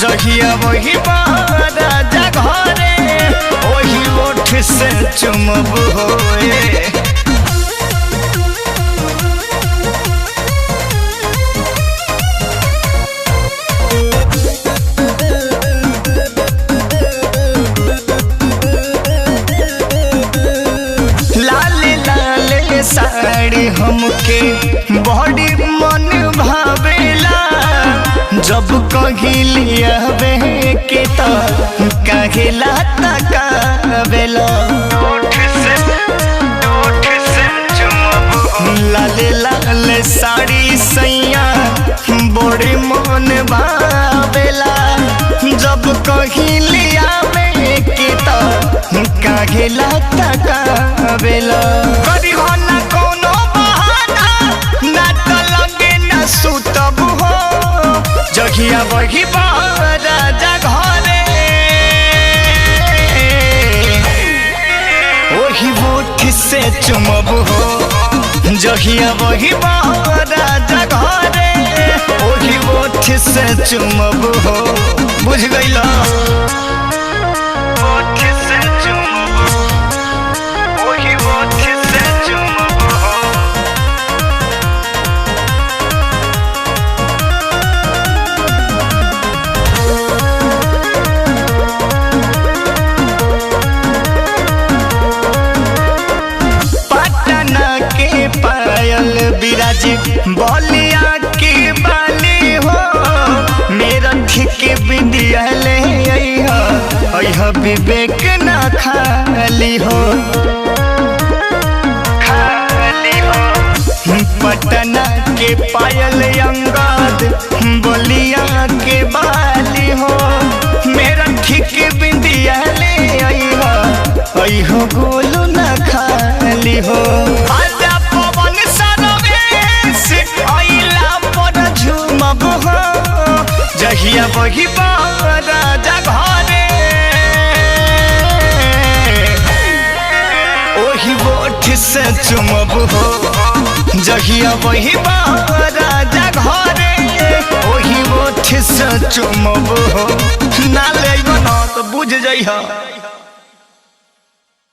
जहिया वही राजा घरे वही ओठ से चुमब होए। लाले लाले साड़ी हमके बड़ी मन भावेला, जब कहिलिया के तो कहिला तकावेला। लाले लाले साड़ी सैया बड़ी मन भावेला, जब कहिलिया के तो कहिला तकावेला। करी हो ना कोनो बहाना ना तो लगे ना सुतब हो, जहिया वही राजा घरे वही ओठ से चुमब हो। जहिया वही राजा घरे वही ओठ से चुमब हो। बुझ गइला? ओठ से चुमब हो, वही ओठ से चुमब हो। पायल बिराज बलिया की बाली हो, मेरा ठीक बिंदिया ले अइहा विवेक ना खाली हो। पटना के पायल अंगद बलिया के बाली हो, मेरा ठीक बिंदिया ले अइहा गोलू ना खाली हो। जहिया वही राजा घरे वही ओठ से चुमब हो। जहिया वही राजा घरे वही ओठ से चुमब हो। ना ले तो बुझ जइहा।